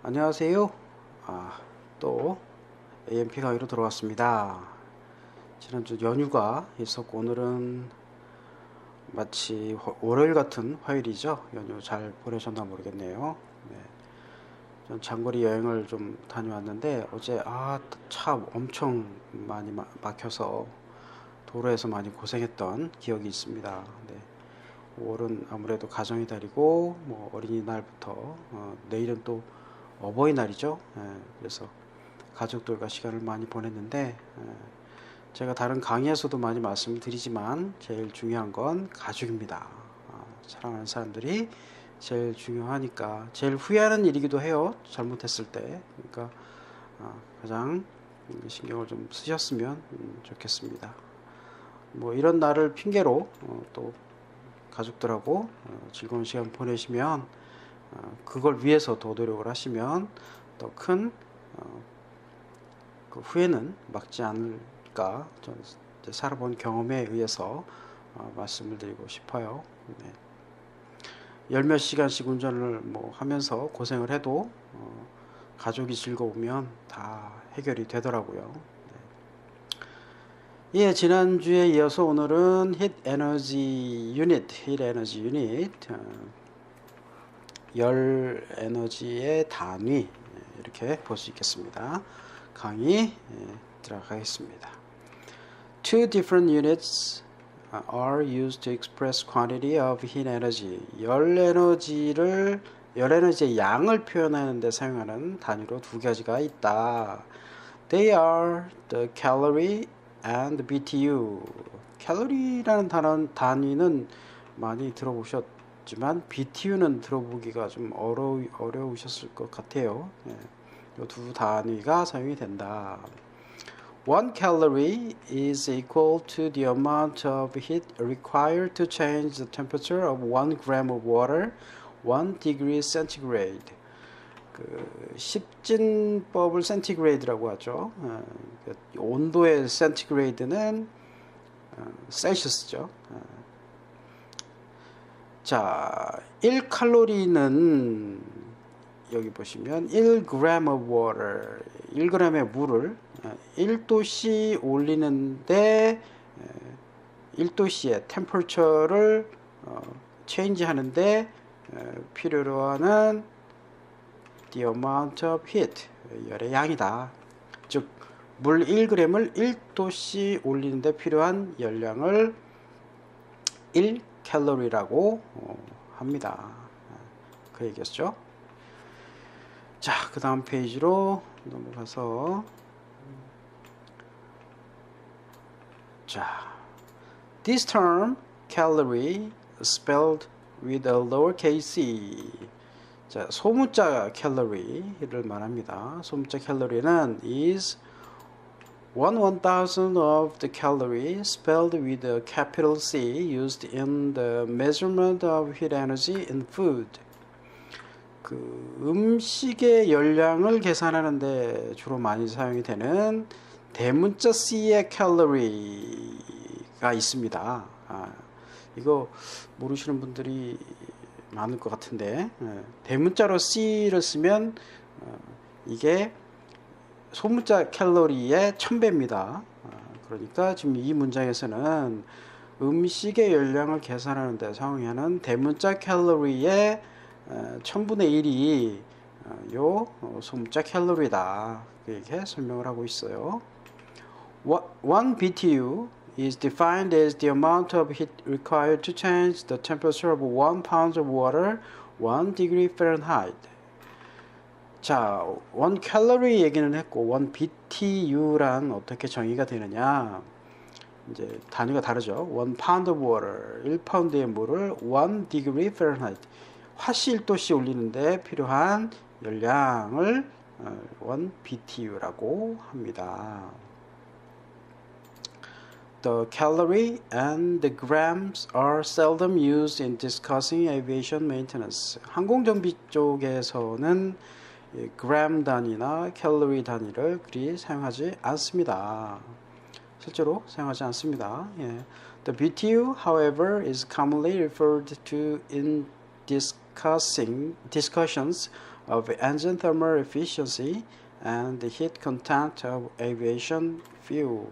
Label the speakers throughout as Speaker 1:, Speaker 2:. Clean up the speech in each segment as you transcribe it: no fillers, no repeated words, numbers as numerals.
Speaker 1: 안녕하세요. 또 AMP 강의로 들어왔습니다. 지난주 연휴가 있었고 오늘은 마치 월요일 같은 화요일이죠. 연휴 잘 보내셨나 모르겠네요. 네, 전 장거리 여행을 좀 다녀왔는데 어제 차 엄청 많이 막혀서 도로에서 많이 고생했던 기억이 있습니다. 네, 5월은 아무래도 가정의 달이고 뭐 어린이날부터 내일은 또 어버이날이죠. 그래서 가족들과 시간을 많이 보냈는데 제가 다른 강의에서도 많이 말씀을 드리지만 제일 중요한 건 가족입니다. 사랑하는 사람들이 제일 중요하니까 제일 후회하는 일이기도 해요. 잘못했을 때. 그러니까 가장 신경을 좀 쓰셨으면 좋겠습니다. 뭐 이런 날을 핑계로 또 가족들하고 즐거운 시간 보내시면 그걸 위해서 더 노력을 하시면 더 큰 그 후회는 막지 않을까 저는 살아본 경험에 의해서 말씀을 드리고 싶어요. 네. 열 몇 시간씩 운전을 뭐 하면서 고생을 해도 가족이 즐거우면 다 해결이 되더라고요. 네. 예, 지난주에 이어서 오늘은 Heat Energy Unit, 열 에너지의 단위 이렇게 볼 수 있겠습니다. 강의 들어가겠습니다. Two different units are used to express quantity of heat energy. 열 에너지의 양을 표현하는 데 사용하는 단위로 두 가지가 있다. They are the calorie and the BTU. 캘로리라는 단위는 많이 들어보셨지만 BTU는 들어보기가 좀 어려우셨을 것 같아요. 이 두 단위가 사용이 된다. One calorie is equal to the amount of heat required to change the temperature of 1 gram of water 1 degree centigrade. 십진법을 센티그레이드라고 하죠. 온도의 센티그레이드는 셀시어스죠. 자, 1칼로리는 여기 보시면 1g of water, 1g의 물을 1도씨 올리는데 1도씨의 템퍼처를 체인지 하는데 필요로 하는 the amount of heat, 열의 양이다. 즉, 물 1g을 1도씨 올리는데 필요한 열량을 1칼로리라고 합니다. 그 얘기였죠. 자, 그 다음 페이지로 넘어가서 자, this term calorie spelled with a lowercase c. 자, 소문자 캘로리를 말합니다. 소문자 캘로리는 is 1/1000 of the calorie spelled with a capital C used in the measurement of heat energy in food. 음식의 열량을 계산하는데 주로 많이 사용이 되는 대문자 C의 칼로리가 있습니다. 이거 모르시는 분들이 많을 것 같은데 대문자로 C를 쓰면 이게 소문자 칼로리의 1000배입니다. 그러니까 지금 이 문장에서는 음식의 열량을 계산하는 데 사용하는 대문자 칼로리의 1000분의 1이 요 소문자 캘로리다. 이렇게 설명을 하고 있어요. 1 BTU is defined as the amount of heat required to change the temperature of 1 pound of water 1 degree Fahrenheit. 자, 1 칼로리 얘기는 했고 1 BTU란 어떻게 정의가 되느냐? 이제 단위가 다르죠. 1 pound of water, 1파운드의 물을 1 degree Fahrenheit, 화씨 1도씨 올리는데 필요한 열량을 1 BTU라고 합니다. The calorie and the grams are seldom used in discussing aviation maintenance. 항공정비 쪽에서는 gram 단위나 캘로리 단위를 그리 사용하지 않습니다. 실제로 사용하지 않습니다. The BTU, however, is commonly referred to in discussions of engine thermal efficiency and the heat content of aviation fuel.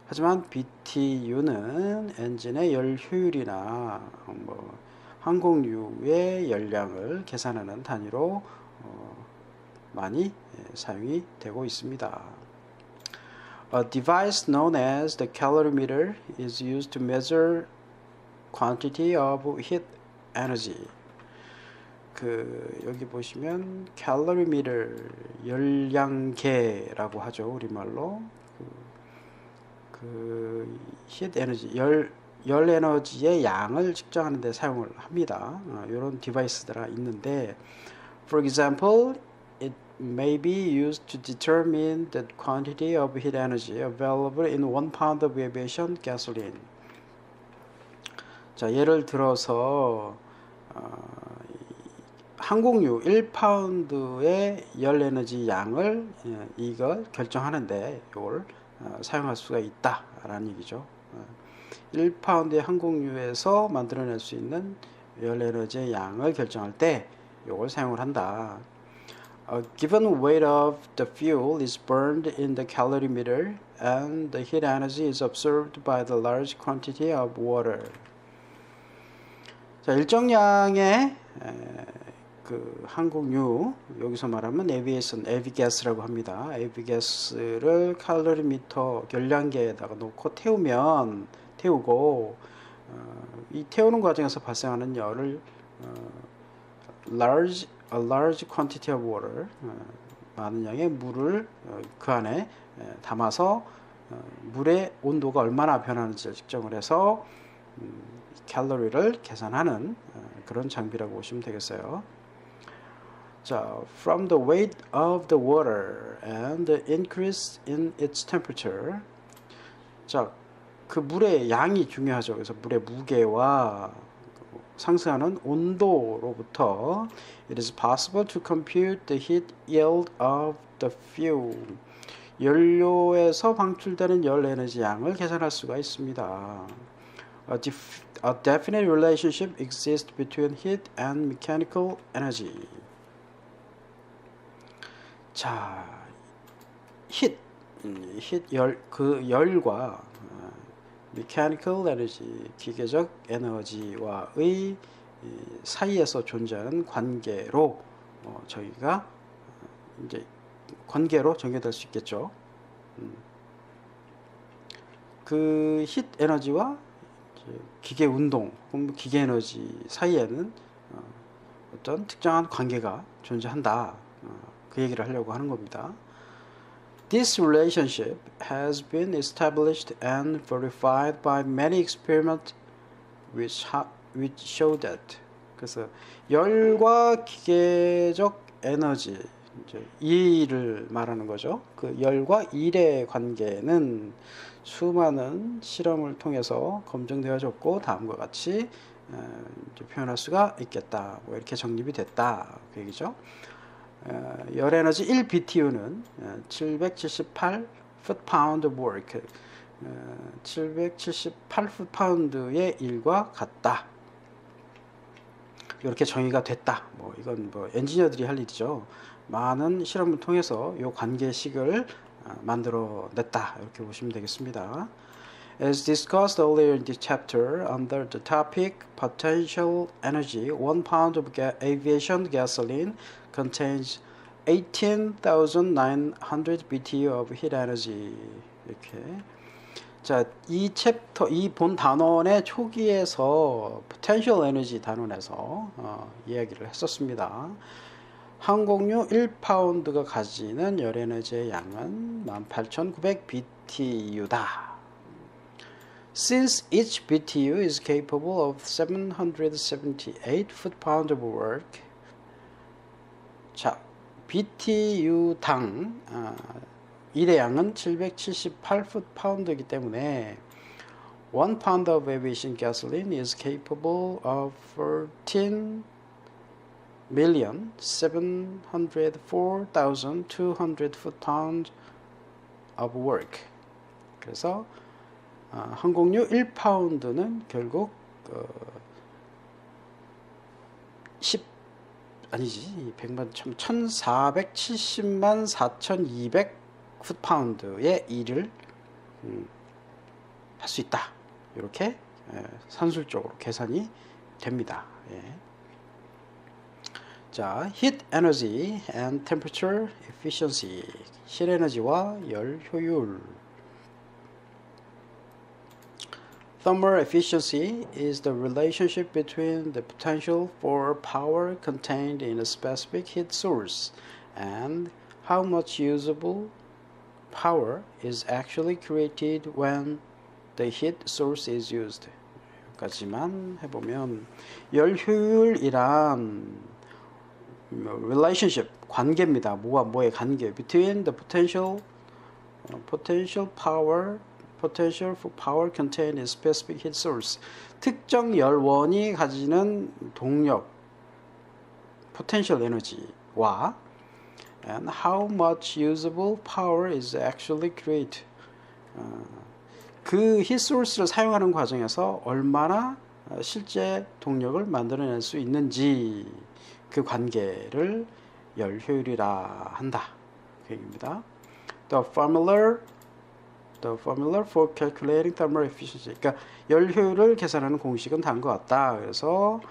Speaker 1: 하지만 BTU는 엔진의 열 효율이나 항공유의 열량을 계산하는 단위로 많이 사용이 되고 있습니다. A device known as the calorimeter is used to measure quantity of heat energy. 여기 보시면 calorimeter 열량계라고 하죠. 우리말로 heat energy 열 에너지의 양을 측정하는 데 사용을 합니다. 이런 디바이스들이 있는데 for example it may be used to determine the quantity of heat energy available in 1 pound of aviation gasoline. 자, 예를 들어서 항공유 1파운드의 열 에너지 양을 이걸 결정하는데 이걸 사용할 수가 있다라는 얘기죠. 1파운드의 항공유에서 만들어낼 수 있는 열 에너지의 양을 결정할 때 이걸 사용을 한다. A given weight of the fuel is burned in the calorimeter and the heat energy is absorbed by the large quantity of water. 자, 일정량의 항공유, 여기서 말하면 에비가스라고 합니다. 에비가스를 칼로리미터 열량계에다가 놓고 태우고 이 태우는 과정에서 발생하는 열을 a large quantity of water, 많은 양의 물을 그 안에 담아서 물의 온도가 얼마나 변하는지를 측정을 해서 칼로리를 계산하는 그런 장비라고 보시면 되겠어요. 자, from the weight of the water and the increase in its temperature. 자, 그 물의 양이 중요하죠. 그래서 물의 무게와 상승하는 온도로부터 it is possible to compute the heat yield of the fuel. 연료에서 방출되는 열 에너지 양을 계산할 수가 있습니다. A definite relationship exists between heat and mechanical energy. 자, 열과 mechanical energy, 기계적 에너지와의 사이에서 존재하는 관계로 저희가 이제 관계로 전개될 수 있겠죠. 그 히트 에너지와 기계 운동, 기계 에너지 사이에는 어떤 특정한 관계가 존재한다. 그 얘기를 하려고 하는 겁니다. This relationship has been established and verified by many experiments which show that. 그래서 열과 기계적 에너지, 이제 일을 말하는 거죠. 그 열과 일의 관계는 수많은 실험을 통해서 검증되어졌고 다음과 같이 이제 표현할 수가 있겠다. 뭐 이렇게 정립이 됐다. 그 얘기죠. 열 에너지 1 BTU는 778 foot-pound of work, 778 foot-pound의 일과 같다. 이렇게 정의가 됐다. 뭐 이건 뭐 엔지니어들이 할 일이죠. 많은 실험을 통해서 이 관계식을 만들어냈다. 이렇게 보시면 되겠습니다. As discussed earlier in this chapter, under the topic potential energy, 1 pound of aviation gasoline contains 18,900 BTU of heat energy. 이렇게. 자, 이 챕터, 이 본 단원의 초기에서 potential energy 단원에서 이야기를 했었습니다. 항공유 1파운드가 가지는 열 에너지의 양은 18,900 BTU다. Since each BTU is capable of 778 foot-pound of work, 자, BTU당 일의 양은 778 foot-pound이기 때문에 1 pound of aviation gasoline is capable of 14,704,200 foot-pound of work. 그래서 항공유 1파운드는 결국 아니지 100만 1470만 4200 풋파운드의 일을 할 수 있다. 이렇게 산술적으로 계산이 됩니다. 예. 자, heat energy and temperature efficiency. 실 에너지와 열 효율. Thermal efficiency is the relationship between the potential for power contained in a specific heat source and how much usable power is actually created when the heat source is used. 여기까지만 해보면 열 효율이란 relationship 관계입니다. 뭐와 뭐의 관계 between the potential for power contained in specific heat source 특정 열원이 가지는 동력 potential 에너지와 and how much usable power is actually created 그 heat source를 사용하는 과정에서 얼마나 실제 동력을 만들어낼 수 있는지 그 관계를 열 효율이라 한다. 그 얘기입니다. The formula for calculating thermal efficiency. 그러니까 열 효율을 계산하는 공식은 다른 것 같다. 그래서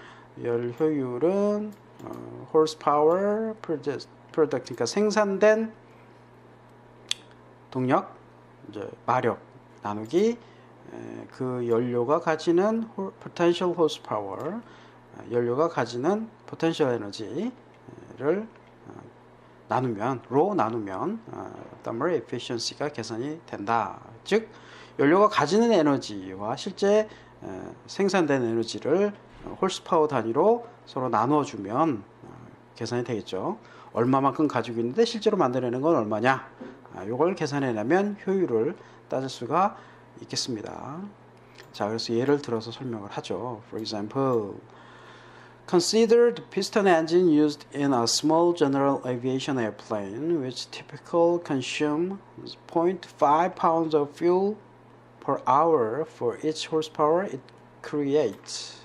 Speaker 1: 열 효율은 horsepower product, 그러니까 생산된 동력, 이제 마력 나누기 그 연료가 가지는 potential horsepower, 연료가 가지는 potential 에너지를 나누면 thermal efficiency가 계산이 된다. 즉 연료가 가지는 에너지와 실제 생산된 에너지를 홀스파워 단위로 서로 나누어주면 계산이 되겠죠. 얼마만큼 가지고 있는데 실제로 만들어내는 건 얼마냐. 이걸 계산해내면 효율을 따질 수가 있겠습니다. 자, 그래서 예를 들어서 설명을 하죠. For example, consider the piston engine used in a small general aviation airplane, which typically consumes 0.5 pounds of fuel per hour for each horsepower it creates.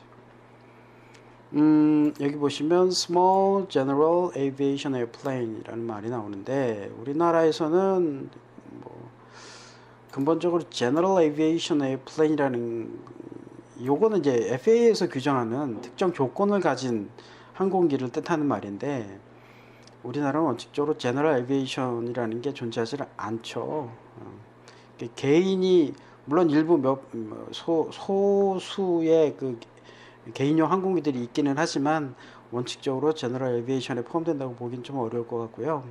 Speaker 1: 여기 보시면 small general aviation airplane이라는 말이 나오는데 우리나라에서는 근본적으로 general aviation airplane이라는 요거는 이제 FAA에서 규정하는 특정 조건을 가진 항공기를 뜻하는 말인데 우리나라는 원칙적으로 general aviation이라는 게 존재하지 않죠. 개인이 물론 일부 소수의 그 개인용 항공기들이 있기는 하지만 원칙적으로 제너럴 에비에이션에 포함된다고 보긴 좀 어려울 것 같고요.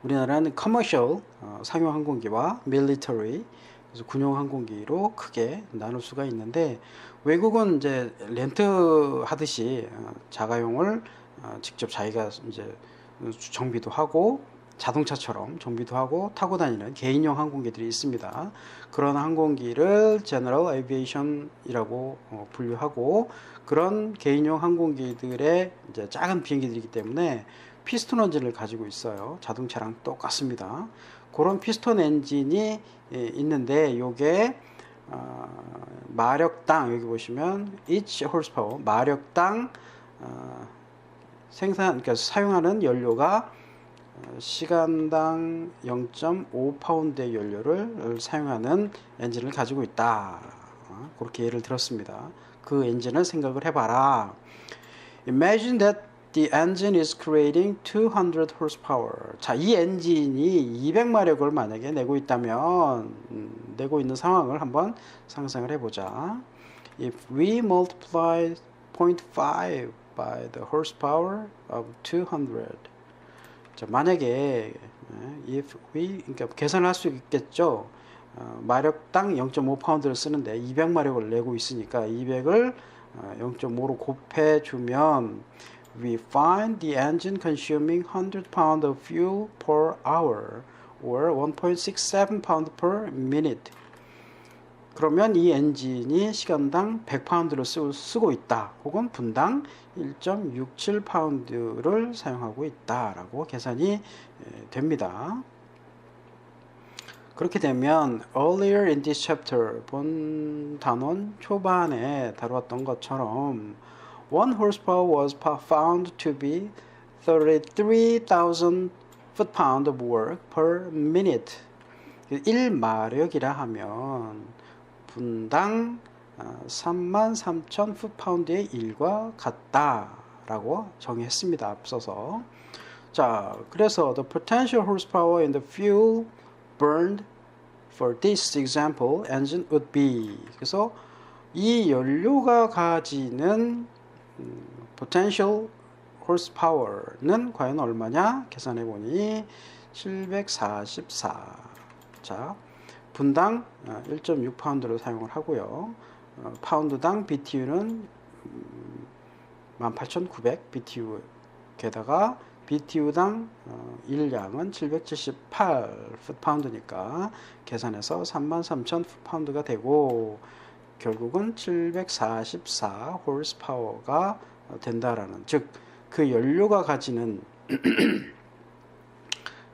Speaker 1: 우리나라는 커머셜 상용 항공기와 밀리터리 그래서 군용 항공기로 크게 나눌 수가 있는데 외국은 이제 렌트 하듯이 자가용을 직접 자기가 이제 정비도 하고 자동차처럼 정비도 하고 타고 다니는 개인용 항공기들이 있습니다. 그런 항공기를 제너럴 에비에이션이라고 분류하고 그런 개인용 항공기들의 이제 작은 비행기들이기 때문에 피스톤 엔진을 가지고 있어요. 자동차랑 똑같습니다. 그런 피스톤 엔진이 있는데 요게 마력당 여기 보시면 each horsepower 마력당 그러니까 사용하는 연료가 시간당 0.5파운드의 연료를 사용하는 엔진을 가지고 있다. 그렇게 예를 들었습니다. 그 엔진을 생각을 해봐라. Imagine that the engine is creating 200 horsepower. 자, 이 엔진이 200마력을 만약에 내고 있다면 내고 있는 상황을 한번 상상을 해보자. If we multiply 0.5 by the horsepower of 200. 자, 만약에 if we 그러니까 계산을 할 수 있겠죠. 마력당 0.5파운드를 쓰는데 200마력을 내고 있으니까 200을 0.5로 곱해주면 we find the engine consuming 100 pounds of fuel per hour or 1.67 pounds per minute. 그러면 이 엔진이 시간당 100파운드를 쓰고 있다. 혹은 분당 1.67파운드를 사용하고 있다라고 계산이 됩니다. 그렇게 되면 earlier in this chapter 본 단원 초반에 다루었던 것처럼 1 horsepower was found to be 33,000 foot-pound of work per minute. 1마력이라 하면 분당 33,000 foot-pound의 일과 같다라고 정의했습니다. 앞서서. 자, 그래서 the potential horsepower in the fuel burned for this example engine would be. 그래서 이 연료가 가지는 potential horsepower는 과연 얼마냐? 계산해 보니 744. 자, 분당 1.6파운드로 사용을 하고요. 파운드당 BTU는 18,900 BTU 게다가 BTU당 일량은 778 풋파운드니까 계산해서 33,000 풋파운드가 되고 결국은 744 horsepower가 된다라는, 즉 그 연료가 가지는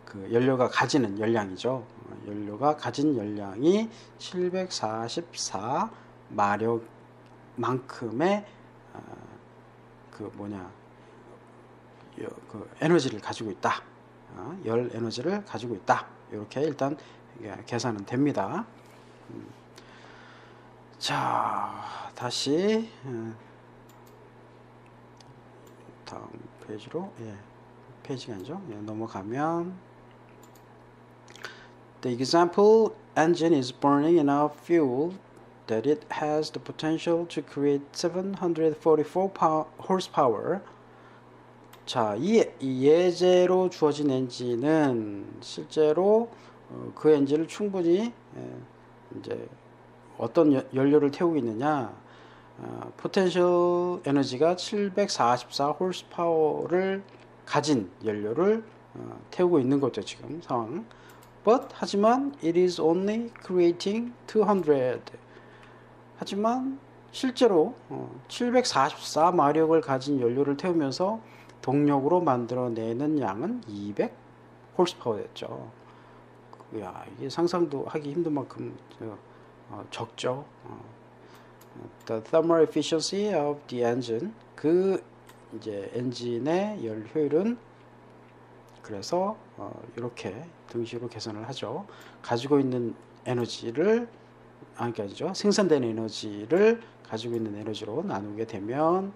Speaker 1: 그 연료가 가지는 열량이죠. 연료가 가진 열량이 744 마력만큼의 그 에너지를 가지고 있다. 열 에너지를 가지고 있다. 이렇게 일단 계산은 됩니다. 자, 다시 다음 페이지로, 페이지가 아니죠. 넘어가면 The example engine is burning enough fuel that it has the potential to create 744 horsepower. 자, 이 예제로 주어진 엔진은 실제로 그 엔진을 충분히 이제 어떤 연료를 태우고 있느냐, 포텐셜 에너지가 744 horsepower를 가진 연료를 태우고 있는 거죠, 지금 상황. But 하지만 it is only creating 200. 하지만 실제로 744 마력을 가진 연료를 태우면서 동력으로 만들어내는 양은 200 horsepower였죠. 야, 이게 상상도 하기 힘든 만큼 적죠. The thermal efficiency of the engine, 그 이제 엔진의 열 효율은 그래서 이렇게 등식으로 계산을 하죠. 가지고 있는 에너지를 그러니까 생산되는 에너지를 가지고 있는 에너지로 나누게 되면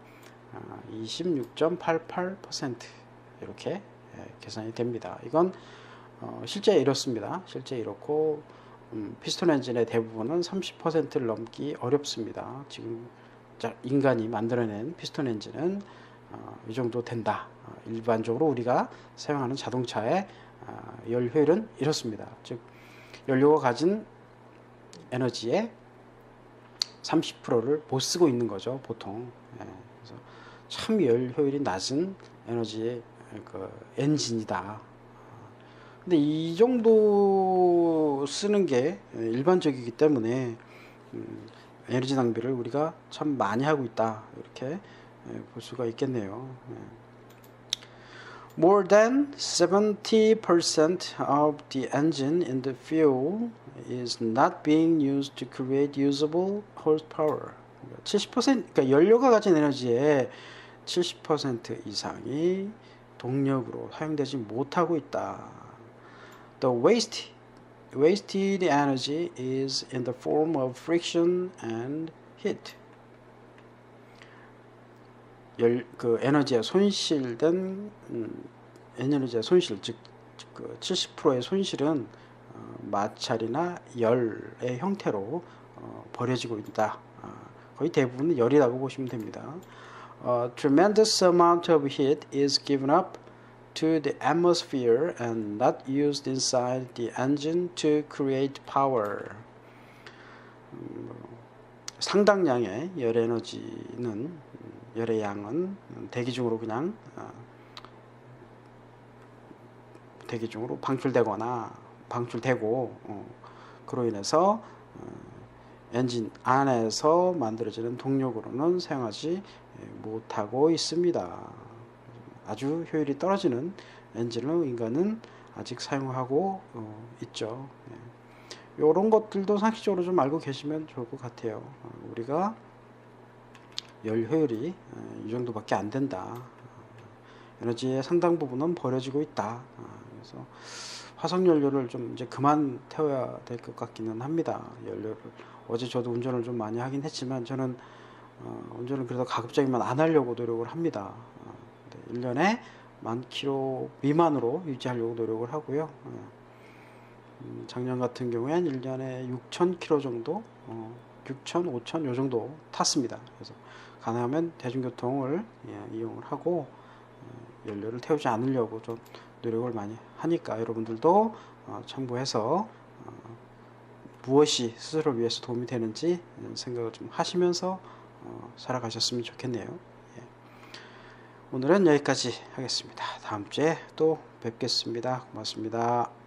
Speaker 1: 26.88% 이렇게 계산이 됩니다. 이건 실제 이렇습니다. 실제 이렇고 피스톤 엔진의 대부분은 30%를 넘기 어렵습니다. 지금 인간이 만들어낸 피스톤 엔진은 이 정도 된다. 일반적으로 우리가 사용하는 자동차의 열 효율은 이렇습니다. 즉 연료가 가진 에너지의 30%를 못 쓰고 있는 거죠, 보통. 그래서 참 열 효율이 낮은 에너지의 그 엔진이다. 근데 이 정도 쓰는 게 일반적이기 때문에 에너지 낭비를 우리가 참 많이 하고 있다, 이렇게 볼 수가 있겠네요. More than 70% of the engine in the fuel is not being used to create usable horsepower. 70%, 그러니까 연료가 가진 에너지의 70% 이상이 동력으로 사용되지 못하고 있다. The wasted energy is in the form of friction and heat. 그 에너지의 손실된 에너지의 손실, 즉 그 70%의 손실은 마찰이나 열의 형태로 버려지고 있다. 거의 대부분 열이라고 보시면 됩니다. Tremendous amount of heat is given up to the atmosphere and not used inside the engine to create power. 상당량의 열 에너지는, 열의 양은 대기 중으로 그냥 대기 중으로 방출되고 그로 인해서 엔진 안에서 만들어지는 동력으로는 사용하지 못하고 있습니다. 아주 효율이 떨어지는 엔진을 인간은 아직 사용하고 있죠. 이런 것들도 상식적으로 좀 알고 계시면 좋을 것 같아요. 우리가 열 효율이 이 정도밖에 안 된다. 에너지의 상당 부분은 버려지고 있다. 그래서 화석 연료를 좀 이제 그만 태워야 될 것 같기는 합니다. 연료를 어제 저도 운전을 좀 많이 하긴 했지만 저는 운전을 그래도 가급적이면 안 하려고 노력을 합니다. 1년에 10,000km 미만으로 유지하려고 노력을 하고요. 작년 같은 경우엔 1년에 6,000km 정도, 6,000, 5,000 요 정도 탔습니다. 그래서 가능하면 대중교통을 이용을 하고 연료를 태우지 않으려고 좀 노력을 많이 하니까 여러분들도 참고해서 무엇이 스스로를 위해서 도움이 되는지 생각을 좀 하시면서 살아가셨으면 좋겠네요. 예. 오늘은 여기까지 하겠습니다. 다음 주에 또 뵙겠습니다. 고맙습니다.